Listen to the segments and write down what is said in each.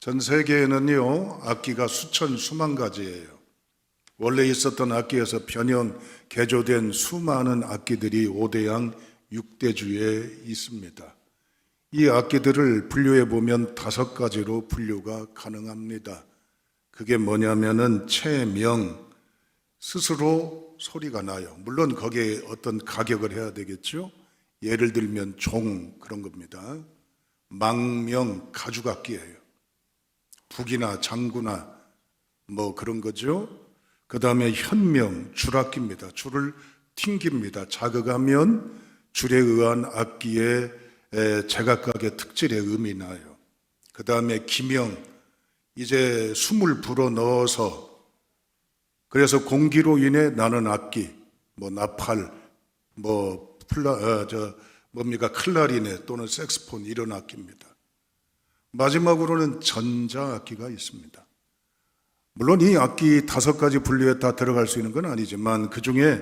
전 세계에는요, 악기가 수천, 수만 가지예요. 원래 있었던 악기에서 변형, 개조된 수많은 악기들이 5대양 6대주에 있습니다. 이 악기들을 분류해 보면 5가지로 분류가 가능합니다. 그게 뭐냐면은 체명, 스스로 소리가 나요. 물론 거기에 어떤 가격을 해야 되겠죠. 예를 들면 종, 그런 겁니다. 망명, 가죽악기예요. 북이나 장구나 뭐 그런 거죠. 그 다음에 현명, 줄악기입니다. 줄을 튕깁니다. 자극하면 줄에 의한 악기의 제각각의 특질의 음이 나요. 그 다음에 기명, 이제 숨을 불어넣어서 그래서 공기로 인해 나는 악기, 뭐 나팔, 뭐 클라리넷 또는 색스폰 이런 악기입니다. 마지막으로는 전자악기가 있습니다. 물론 이 악기 5가지 분류에 다 들어갈 수 있는 건 아니지만 그 중에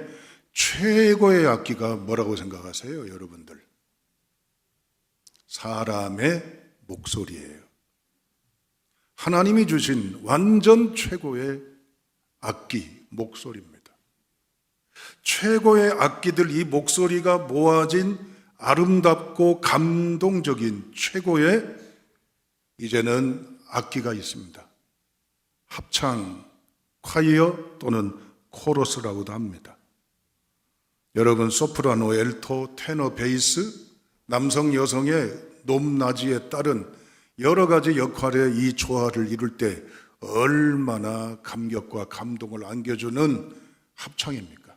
최고의 악기가 뭐라고 생각하세요, 여러분들? 사람의 목소리예요. 하나님이 주신 완전 최고의 악기, 목소리입니다. 최고의 악기들, 이 목소리가 모아진 아름답고 감동적인 최고의 이제는 악기가 있습니다. 합창, 콰이어 또는 코러스라고도 합니다. 여러분 소프라노, 엘토, 테너, 베이스, 남성, 여성의 높낮이에 따른 여러 가지 역할의 이 조화를 이룰 때 얼마나 감격과 감동을 안겨주는 합창입니까?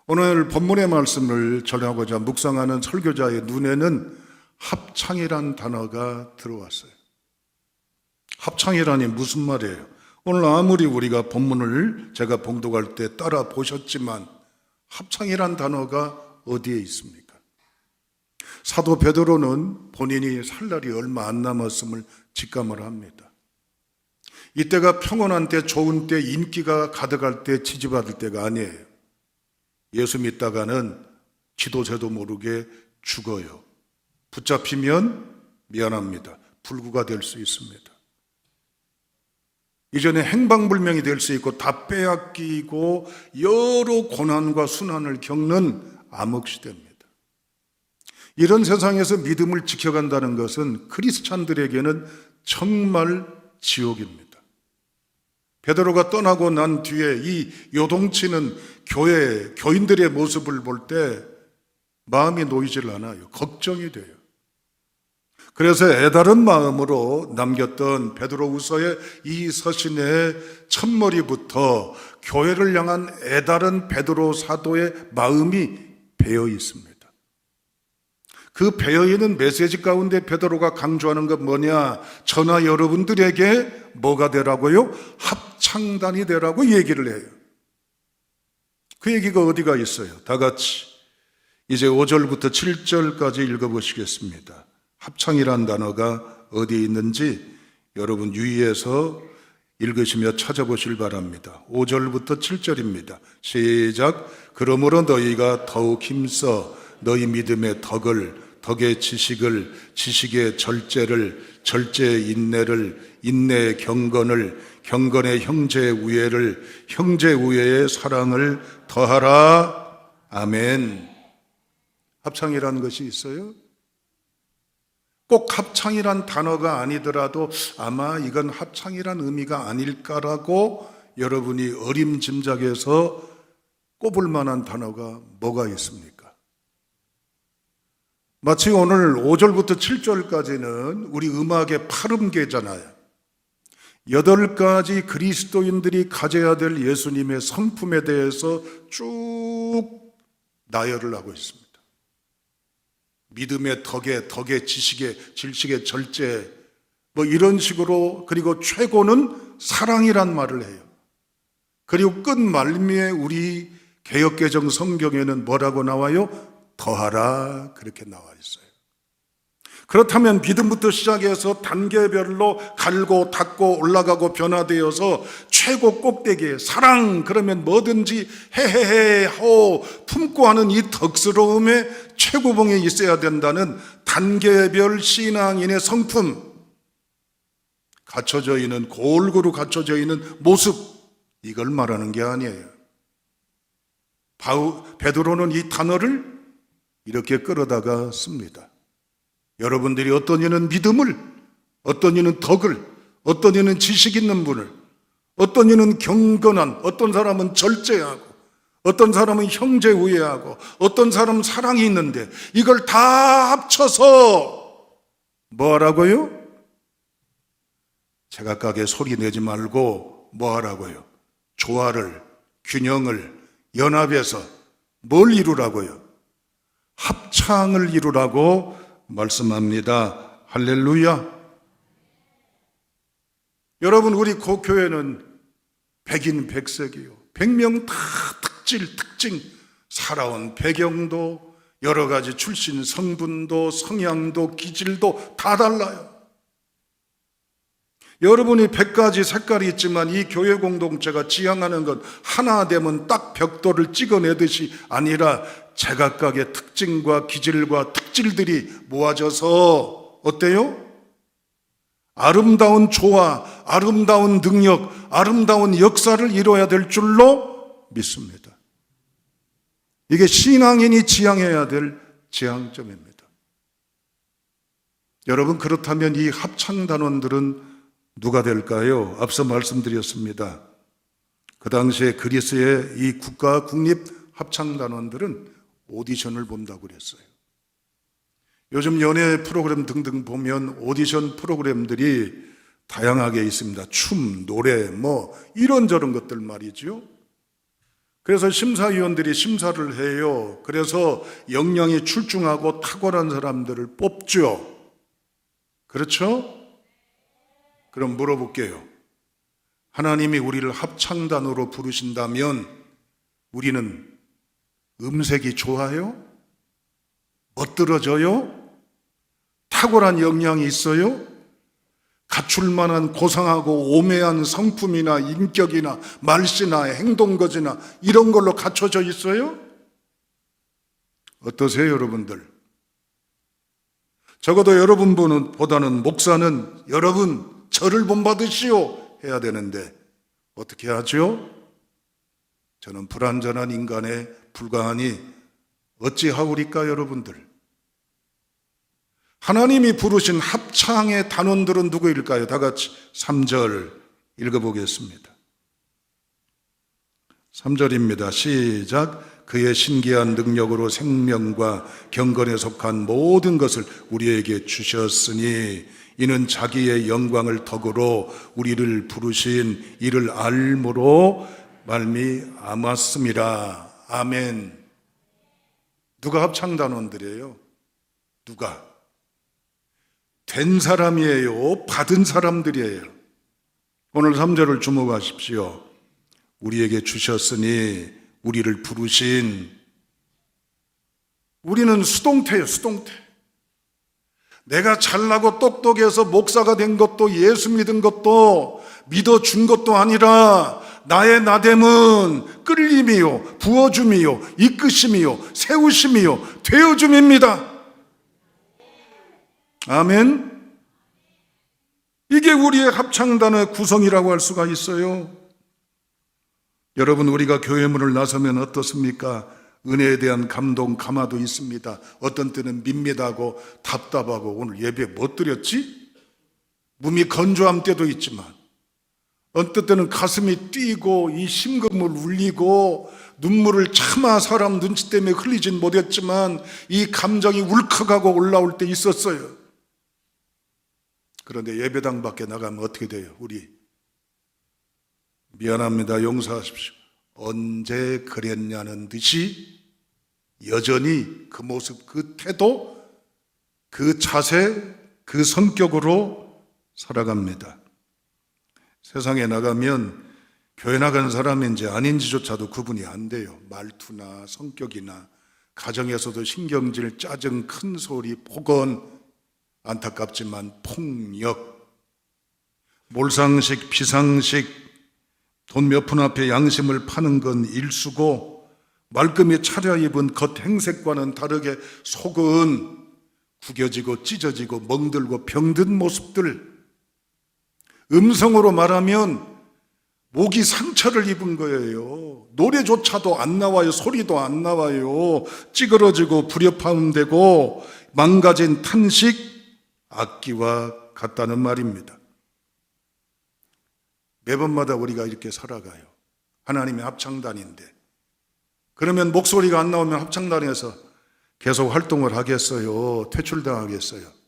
오늘 본문의 말씀을 전하고자 묵상하는 설교자의 눈에는 합창이란 단어가 들어왔어요. 합창이라니 무슨 말이에요? 오늘 아무리 우리가 본문을 제가 봉독할 때 따라 보셨지만 합창이란 단어가 어디에 있습니까? 사도 베드로는 본인이 살 날이 얼마 안 남았음을 직감을 합니다. 이때가 평온한 때, 좋은 때, 인기가 가득할 때, 지지받을 때가 아니에요. 예수 믿다가는 지도새도 모르게 죽어요. 붙잡히면 미안합니다. 불구가 될 수 있습니다. 이전에 행방불명이 될 수 있고 다 빼앗기고 여러 고난과 순환을 겪는 암흑시대입니다. 이런 세상에서 믿음을 지켜간다는 것은 크리스찬들에게는 정말 지옥입니다. 베드로가 떠나고 난 뒤에 이 요동치는 교인들의 모습을 볼 때 마음이 놓이질 않아요. 걱정이 돼요. 그래서 애다른 마음으로 남겼던 베드로후서의 이 서신의 첫머리부터 교회를 향한 애다른 베드로 사도의 마음이 배어 있습니다. 그 배어있는 메시지 가운데 베드로가 강조하는 건 뭐냐? 저나 여러분들에게 뭐가 되라고요? 합창단이 되라고 얘기를 해요. 그 얘기가 어디가 있어요? 다 같이 이제 5절부터 7절까지 읽어보시겠습니다. 합창이란 단어가 어디에 있는지 여러분 유의해서 읽으시며 찾아보실 바랍니다. 5절부터 7절입니다. 시작. 그러므로 너희가 더욱 힘써 너희 믿음의 덕의 지식을, 지식의 절제를, 절제의 인내를, 인내의 경건을, 경건의 형제 우애를, 형제 우애의 사랑을 더하라. 아멘. 합창이라는 것이 있어요? 꼭 합창이란 단어가 아니더라도 아마 이건 합창이란 의미가 아닐까라고 여러분이 어림짐작해서 꼽을 만한 단어가 뭐가 있습니까? 마치 오늘 5절부터 7절까지는 우리 음악의 팔음계잖아요. 8가지 그리스도인들이 가져야 될 예수님의 성품에 대해서 쭉 나열을 하고 있습니다. 믿음의 덕의 지식의 질식의 절제 뭐 이런 식으로, 그리고 최고는 사랑이란 말을 해요. 그리고 끝말미에 우리 개역개정 성경에는 뭐라고 나와요? 더하라, 그렇게 나와 있어요. 그렇다면 믿음부터 시작해서 단계별로 갈고 닦고 올라가고 변화되어서 최고 꼭대기에 사랑, 그러면 뭐든지 해해해 하고 품고 하는 이 덕스러움의 최고봉에 있어야 된다는 단계별 신앙인의 성품, 갖춰져 있는, 골고루 갖춰져 있는 모습, 이걸 말하는 게 아니에요. 베드로는 이 단어를 이렇게 끌어다가 씁니다. 여러분들이 어떤 이는 믿음을, 어떤 이는 덕을, 어떤 이는 지식 있는 분을, 어떤 이는 경건한, 어떤 사람은 절제하고, 어떤 사람은 형제 우애하고, 어떤 사람은 사랑이 있는데 이걸 다 합쳐서 뭐 하라고요? 제각각의 소리 내지 말고 뭐 하라고요? 조화를, 균형을 연합해서 뭘 이루라고요? 합창을 이루라고 말씀합니다. 할렐루야. 여러분, 우리 교회는 백인 백색이요, 100명 다 특징, 살아온 배경도, 여러 가지 출신 성분도, 성향도, 기질도 다 달라요. 여러분이 100가지 색깔이 있지만 이 교회 공동체가 지향하는 건 하나 되면 딱 벽돌을 찍어내듯이 아니라 제각각의 특징과 기질과 특질들이 모아져서 어때요? 아름다운 조화, 아름다운 능력, 아름다운 역사를 이뤄야 될 줄로 믿습니다. 이게 신앙인이 지향해야 될 지향점입니다. 여러분, 그렇다면 이 합창단원들은 누가 될까요? 앞서 말씀드렸습니다. 그 당시에 그리스의 이 국가 국립 합창단원들은 오디션을 본다고 그랬어요. 요즘 연예 프로그램 등등 보면 오디션 프로그램들이 다양하게 있습니다. 춤, 노래, 뭐 이런저런 것들 말이죠. 그래서 심사위원들이 심사를 해요. 그래서 역량이 출중하고 탁월한 사람들을 뽑죠. 그렇죠? 그럼 물어볼게요. 하나님이 우리를 합창단으로 부르신다면 우리는 음색이 좋아요? 멋들어져요? 탁월한 역량이 있어요? 갖출 만한 고상하고 오매한 성품이나 인격이나 말씨나 행동거지나 이런 걸로 갖춰져 있어요? 어떠세요, 여러분들? 적어도 여러분보다는 목사는 여러분 저를 본받으시오 해야 되는데 어떻게 하죠? 저는 불완전한 인간에 불과하니 어찌하오리까, 여러분들? 하나님이 부르신 합창의 단원들은 누구일까요? 다 같이 3절 읽어보겠습니다. 3절입니다. 시작. 그의 신기한 능력으로 생명과 경건에 속한 모든 것을 우리에게 주셨으니 이는 자기의 영광을 덕으로 우리를 부르신 이를 알므로 말미암았음이라. 아멘. 누가 합창단원들이에요? 누가? 된 사람이에요? 받은 사람들이에요? 오늘 3절을 주목하십시오. 우리에게 주셨으니 우리를 부르신. 우리는 수동태예요, 수동태. 내가 잘나고 똑똑해서 목사가 된 것도 예수 믿은 것도 믿어준 것도 아니라 나의 나됨은 끌림이요, 부어줌이요, 이끄심이요, 세우심이요, 되어줌입니다. 아멘. 이게 우리의 합창단의 구성이라고 할 수가 있어요. 여러분, 우리가 교회 문을 나서면 어떻습니까? 은혜에 대한 감동, 감화도 있습니다. 어떤 때는 밋밋하고 답답하고 오늘 예배 못 드렸지? 몸이 건조함 때도 있지만 어떤 때는 가슴이 뛰고 이 심금을 울리고 눈물을 차마 사람 눈치 때문에 흘리진 못했지만 이 감정이 울컥하고 올라올 때 있었어요. 그런데 예배당 밖에 나가면 어떻게 돼요? 우리 미안합니다, 용서하십시오. 언제 그랬냐는 듯이 여전히 그 모습, 그 태도, 그 자세, 그 성격으로 살아갑니다. 세상에 나가면 교회 나간 사람인지 아닌지조차도 구분이 안 돼요. 말투나 성격이나 가정에서도 신경질, 짜증, 큰 소리, 폭언, 안타깝지만 폭력, 몰상식, 비상식, 돈 몇 푼 앞에 양심을 파는 건 일수고 말끔히 차려입은 겉 행색과는 다르게 속은 구겨지고 찢어지고 멍들고 병든 모습들, 음성으로 말하면 목이 상처를 입은 거예요. 노래조차도 안 나와요. 소리도 안 나와요. 찌그러지고 불협화음되고 망가진 탄식, 악기와 같다는 말입니다. 매번마다 우리가 이렇게 살아가요. 하나님의 합창단인데. 그러면 목소리가 안 나오면 합창단에서 계속 활동을 하겠어요? 퇴출당하겠어요?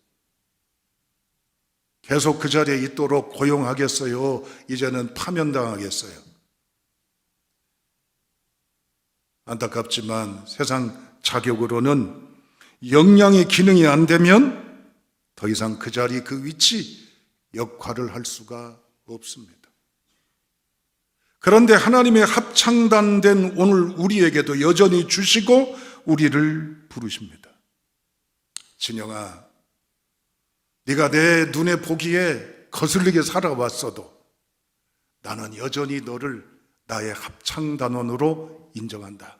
계속 그 자리에 있도록 고용하겠어요? 이제는 파면당하겠어요? 안타깝지만 세상 자격으로는 역량의 기능이 안 되면 더 이상 그 자리, 그 위치, 역할을 할 수가 없습니다. 그런데 하나님의 합창단된 오늘 우리에게도 여전히 주시고 우리를 부르십니다. 진영아, 네가 내 눈에 보기에 거슬리게 살아왔어도 나는 여전히 너를 나의 합창단원으로 인정한다.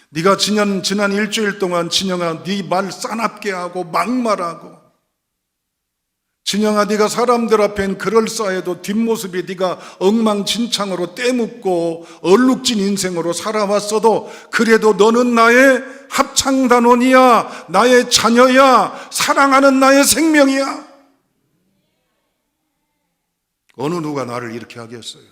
네가 지난 일주일 동안 진영아, 네 말 싸납게 하고 막말하고, 진영아, 네가 사람들 앞엔 그럴싸해도 뒷모습이 네가 엉망진창으로 때묻고 얼룩진 인생으로 살아왔어도 그래도 너는 나의 합창단원이야, 나의 자녀야, 사랑하는 나의 생명이야. 어느 누가 나를 이렇게 하겠어요?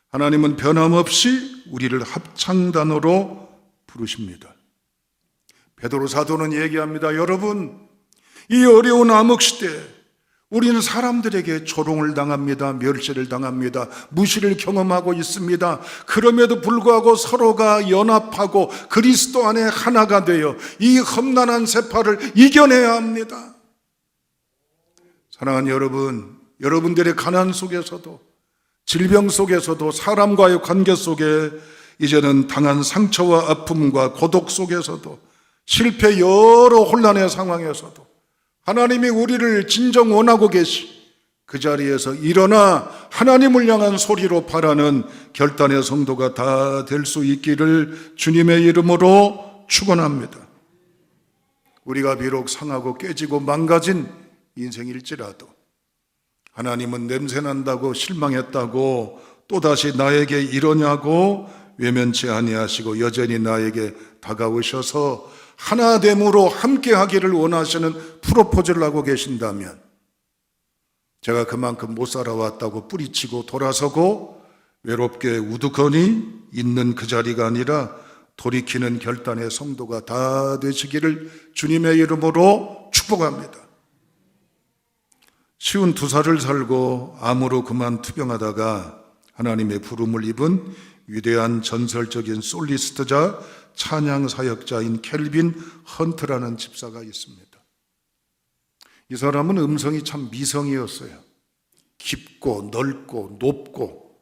하나님은 변함없이 우리를 합창단으로 부르십니다. 베드로 사도는 얘기합니다. 여러분, 이 어려운 암흑시대 우리는 사람들에게 조롱을 당합니다. 멸시를 당합니다. 무시를 경험하고 있습니다. 그럼에도 불구하고 서로가 연합하고 그리스도 안에 하나가 되어 이 험난한 세파를 이겨내야 합니다. 사랑하는 여러분, 여러분들의 가난 속에서도, 질병 속에서도, 사람과의 관계 속에, 이제는 당한 상처와 아픔과 고독 속에서도, 실패 여러 혼란의 상황에서도 하나님이 우리를 진정 원하고 계시, 그 자리에서 일어나 하나님을 향한 소리로 바라는 결단의 성도가 다 될 수 있기를 주님의 이름으로 축원합니다. 우리가 비록 상하고 깨지고 망가진 인생일지라도 하나님은 냄새난다고 실망했다고 또다시 나에게 이러냐고 외면치 아니하시고 여전히 나에게 다가오셔서 하나됨으로 함께하기를 원하시는 프로포즈를 하고 계신다면, 제가 그만큼 못 살아왔다고 뿌리치고 돌아서고 외롭게 우두커니 있는 그 자리가 아니라 돌이키는 결단의 성도가 다 되시기를 주님의 이름으로 축복합니다. 52살을 살고 암으로 그만 투병하다가 하나님의 부름을 입은 위대한 전설적인 솔리스트자, 찬양 사역자인 켈빈 헌트라는 집사가 있습니다. 이 사람은 음성이 참 미성이었어요. 깊고 넓고 높고.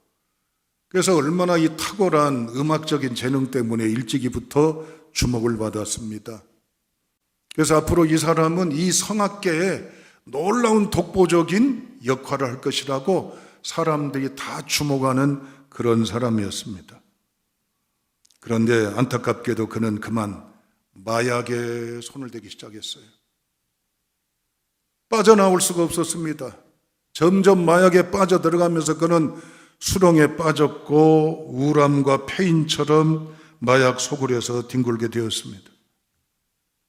그래서 얼마나 이 탁월한 음악적인 재능 때문에 일찍이부터 주목을 받았습니다. 그래서 앞으로 이 사람은 이 성악계에 놀라운 독보적인 역할을 할 것이라고 사람들이 다 주목하는 그런 사람이었습니다. 그런데 안타깝게도 그는 그만 마약에 손을 대기 시작했어요. 빠져나올 수가 없었습니다. 점점 마약에 빠져들어가면서 그는 수렁에 빠졌고 우울함과 폐인처럼 마약 소굴에서 뒹굴게 되었습니다.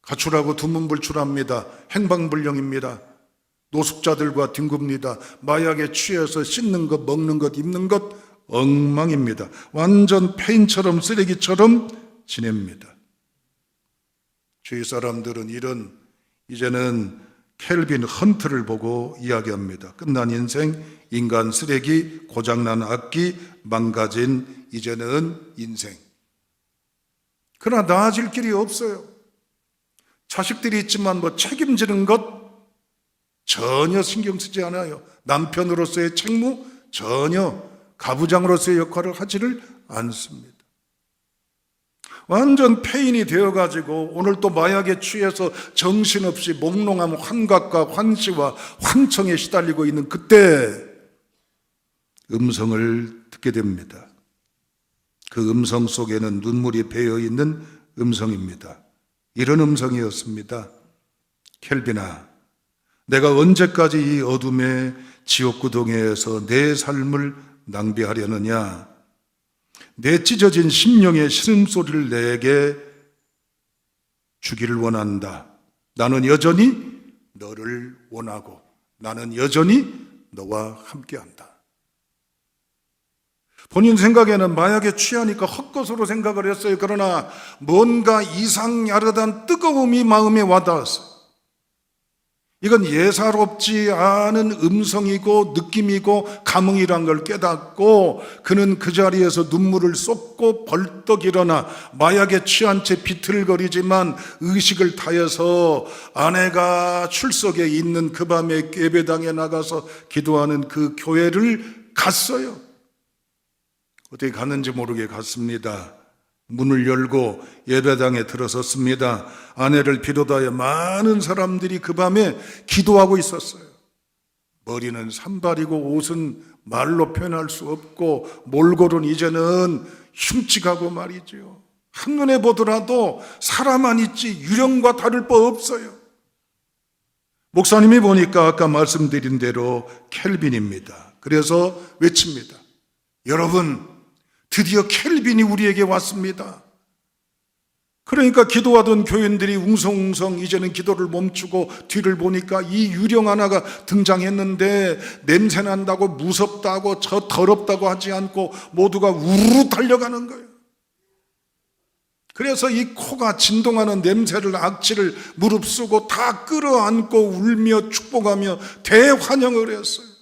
가출하고 두문불출합니다. 행방불명입니다. 노숙자들과 뒹굽니다. 마약에 취해서 씻는 것, 먹는 것, 입는 것 엉망입니다. 완전 폐인처럼 쓰레기처럼 지냅니다. 주위 사람들은 이런 이제는 켈빈 헌트를 보고 이야기합니다. 끝난 인생, 인간 쓰레기, 고장난 악기, 망가진 이제는 인생. 그러나 나아질 길이 없어요. 자식들이 있지만 뭐 책임지는 것 전혀 신경 쓰지 않아요. 남편으로서의 책무 전혀, 가부장으로서의 역할을 하지를 않습니다. 완전 폐인이 되어가지고 오늘 또 마약에 취해서 정신없이 몽롱한 환각과 환시와 환청에 시달리고 있는 그때 음성을 듣게 됩니다. 그 음성 속에는 눈물이 배어있는 음성입니다. 이런 음성이었습니다. 켈빈아, 내가 언제까지 이 어둠의 지옥구덩이에서 내 삶을 낭비하려느냐? 내 찢어진 심령의 신음소리를 내게 주기를 원한다. 나는 여전히 너를 원하고 나는 여전히 너와 함께한다. 본인 생각에는 마약에 취하니까 헛것으로 생각을 했어요. 그러나 뭔가 이상야릇한 뜨거움이 마음에 와닿았어요. 이건 예사롭지 않은 음성이고 느낌이고 감흥이란 걸 깨닫고 그는 그 자리에서 눈물을 쏟고 벌떡 일어나 마약에 취한 채 비틀거리지만 의식을 타여서 아내가 출석에 있는 그 밤에 예배당에 나가서 기도하는 그 교회를 갔어요. 어떻게 갔는지 모르게 갔습니다. 문을 열고 예배당에 들어섰습니다. 아내를 비롯하여 많은 사람들이 그 밤에 기도하고 있었어요. 머리는 산발이고 옷은 말로 표현할 수 없고 몰골은 이제는 흉측하고 말이죠. 한눈에 보더라도 사람만 있지 유령과 다를 바 없어요. 목사님이 보니까 아까 말씀드린 대로 켈빈입니다. 그래서 외칩니다. 여러분, 드디어 켈빈이 우리에게 왔습니다. 그러니까 기도하던 교인들이 웅성웅성 이제는 기도를 멈추고 뒤를 보니까 이 유령 하나가 등장했는데 냄새난다고 무섭다고 저 더럽다고 하지 않고 모두가 우르르 달려가는 거예요. 그래서 이 코가 진동하는 냄새를 악취를 무릅쓰고 다 끌어안고 울며 축복하며 대환영을 했어요.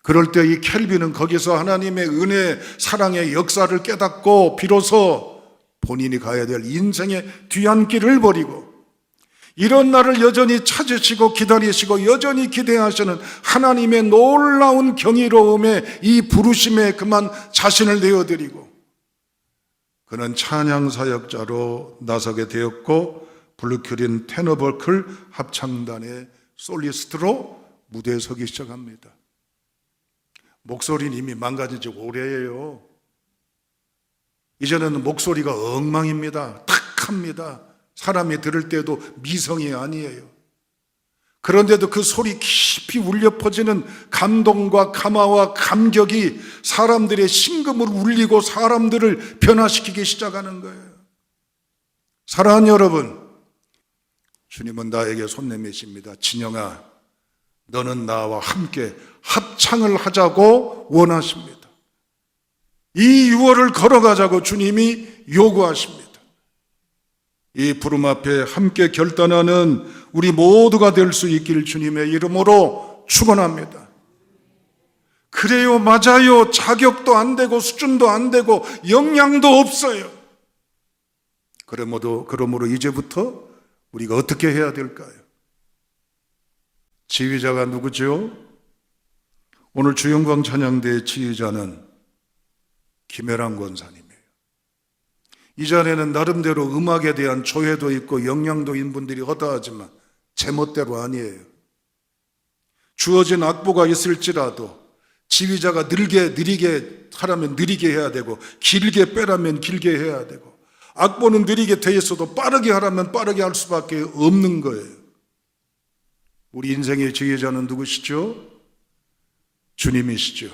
그럴 때 이 켈빈은 거기서 하나님의 은혜, 사랑의 역사를 깨닫고 비로소 본인이 가야 될 인생의 뒤안길을 버리고 이런 날을 여전히 찾으시고 기다리시고 여전히 기대하시는 하나님의 놀라운 경이로움에 이 부르심에 그만 자신을 내어드리고 그는 찬양 사역자로 나서게 되었고 블루큐린 테너버클 합창단의 솔리스트로 무대에 서기 시작합니다. 목소리는 이미 망가진 지 오래예요. 이제는 목소리가 엉망입니다. 탁합니다. 사람이 들을 때도 미성이 아니에요. 그런데도 그 소리 깊이 울려 퍼지는 감동과 감화와 감격이 사람들의 심금을 울리고 사람들을 변화시키기 시작하는 거예요. 사랑하는 여러분, 주님은 나에게 손 내미십니다. 진영아, 너는 나와 함께 합창을 하자고 원하십니다. 이 유월을 걸어가자고 주님이 요구하십니다. 이 부름 앞에 함께 결단하는 우리 모두가 될 수 있기를 주님의 이름으로 축원합니다. 그래요, 맞아요. 자격도 안 되고 수준도 안 되고 역량도 없어요. 그러므로 이제부터 우리가 어떻게 해야 될까요? 지휘자가 누구죠? 오늘 주영광 찬양대의 지휘자는 김혜랑 권사님이에요. 이 자리에는 나름대로 음악에 대한 조예도 있고 역량도 있는 분들이 허다하지만 제멋대로 아니에요. 주어진 악보가 있을지라도 지휘자가 느리게 하라면 느리게 해야 되고 길게 빼라면 길게 해야 되고 악보는 느리게 돼 있어도 빠르게 하라면 빠르게 할 수밖에 없는 거예요. 우리 인생의 지휘자는 누구시죠? 주님이시죠.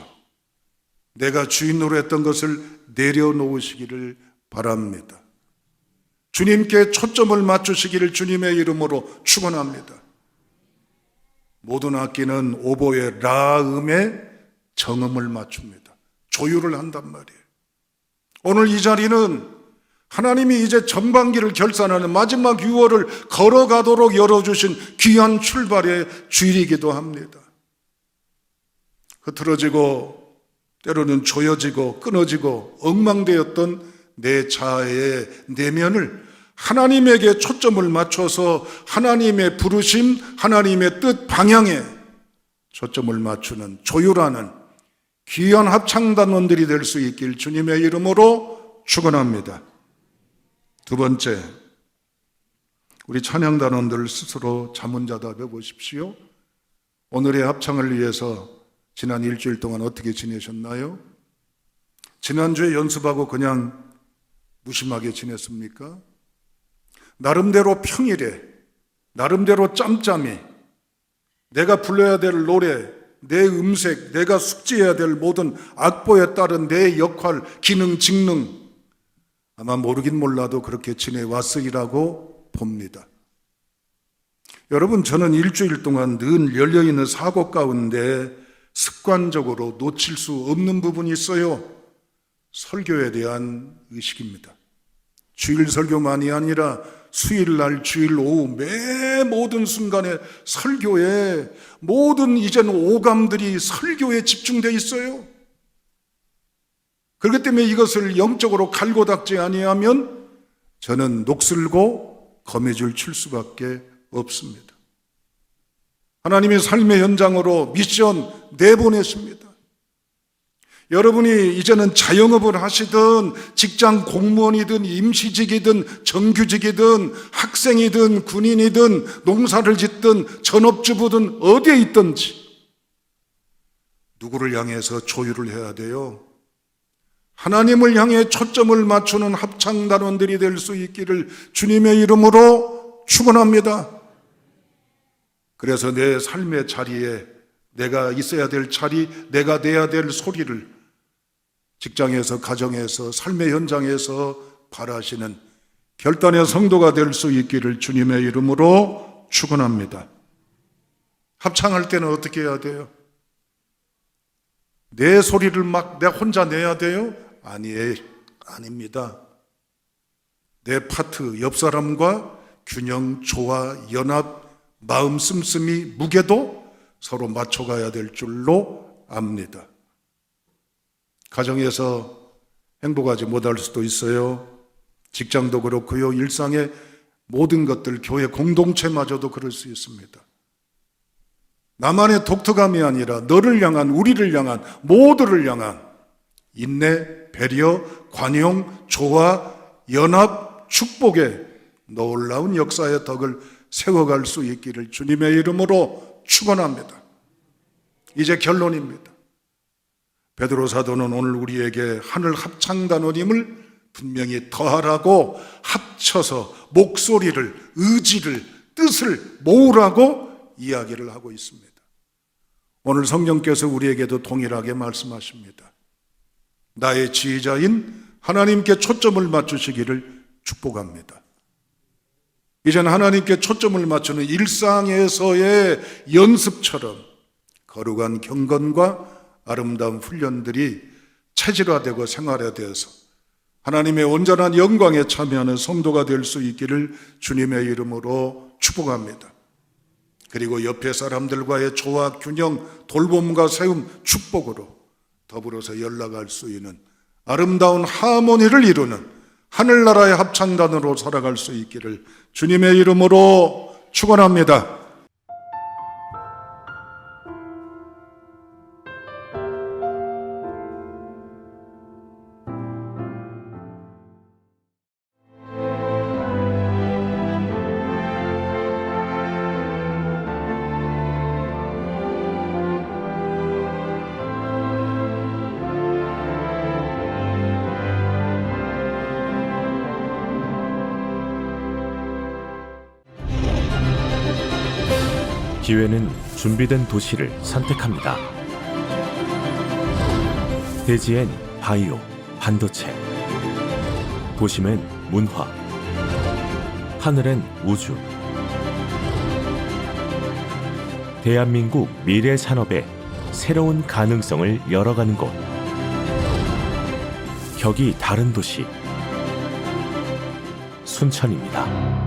내가 주인으로 했던 것을 내려놓으시기를 바랍니다. 주님께 초점을 맞추시기를 주님의 이름으로 축원합니다. 모든 악기는 오보의 라음에 정음을 맞춥니다. 조율을 한단 말이에요. 오늘 이 자리는 하나님이 이제 전반기를 결산하는 마지막 6월을 걸어가도록 열어주신 귀한 출발의 주일이기도 합니다. 흐트러지고 때로는 조여지고 끊어지고 엉망되었던 내 자아의 내면을 하나님에게 초점을 맞춰서 하나님의 부르심, 하나님의 뜻 방향에 초점을 맞추는 조율하는 귀한 합창단원들이 될 수 있길 주님의 이름으로 축원합니다. 두 번째, 우리 찬양단원들 스스로 자문자답해 보십시오. 오늘의 합창을 위해서 지난 일주일 동안 어떻게 지내셨나요? 지난주에 연습하고 그냥 무심하게 지냈습니까? 나름대로 평일에 나름대로 짬짬이 내가 불러야 될 노래, 내 음색, 내가 숙지해야 될 모든 악보에 따른 내 역할, 기능, 직능 아마 모르긴 몰라도 그렇게 지내왔으리라고 봅니다. 여러분, 저는 일주일 동안 늘 열려있는 사고 가운데 습관적으로 놓칠 수 없는 부분이 있어요. 설교에 대한 의식입니다. 주일 설교만이 아니라 수요일날 주일 오후 매 모든 순간에 설교에 모든 이제는 오감들이 설교에 집중되어 있어요. 그렇기 때문에 이것을 영적으로 갈고 닦지 아니하면 저는 녹슬고 거미줄 칠 수밖에 없습니다. 하나님의 삶의 현장으로 미션 내보내십니다. 여러분이 이제는 자영업을 하시든 직장 공무원이든 임시직이든 정규직이든 학생이든 군인이든 농사를 짓든 전업주부든 어디에 있든지 누구를 향해서 조율을 해야 돼요? 하나님을 향해 초점을 맞추는 합창단원들이 될 수 있기를 주님의 이름으로 축원합니다. 그래서 내 삶의 자리에 내가 있어야 될 자리, 내가 내야 될 소리를 직장에서, 가정에서, 삶의 현장에서 바라시는 결단의 성도가 될 수 있기를 주님의 이름으로 축원합니다. 합창할 때는 어떻게 해야 돼요? 내 소리를 막 내 혼자 내야 돼요? 아닙니다. 내 파트, 옆 사람과 균형, 조화, 연합, 마음 씀씀이, 무게도 서로 맞춰가야 될 줄로 압니다. 가정에서 행복하지 못할 수도 있어요. 직장도 그렇고요. 일상의 모든 것들, 교회 공동체마저도 그럴 수 있습니다. 나만의 독특함이 아니라 너를 향한, 우리를 향한, 모두를 향한 인내, 배려, 관용, 조화, 연합, 축복의 놀라운 역사의 덕을 세워갈 수 있기를 주님의 이름으로 축원합니다. 이제 결론입니다. 베드로 사도는 오늘 우리에게 하늘 합창단원임을 분명히 더하라고, 합쳐서 목소리를, 의지를, 뜻을 모으라고 이야기를 하고 있습니다. 오늘 성령께서 우리에게도 동일하게 말씀하십니다. 나의 지휘자인 하나님께 초점을 맞추시기를 축복합니다. 이제는 하나님께 초점을 맞추는 일상에서의 연습처럼 거룩한 경건과 아름다운 훈련들이 체질화되고 생활화되어서 하나님의 온전한 영광에 참여하는 성도가 될 수 있기를 주님의 이름으로 축복합니다. 그리고 옆에 사람들과의 조화, 균형, 돌봄과 세움, 축복으로 더불어서 연락할 수 있는 아름다운 하모니를 이루는 하늘나라의 합창단으로 살아갈 수 있기를 주님의 이름으로 축원합니다. 기회는 준비된 도시를 선택합니다. 대지엔 바이오, 반도체, 도심엔 문화, 하늘엔 우주. 대한민국 미래 산업의 새로운 가능성을 열어가는 곳. 격이 다른 도시, 순천입니다.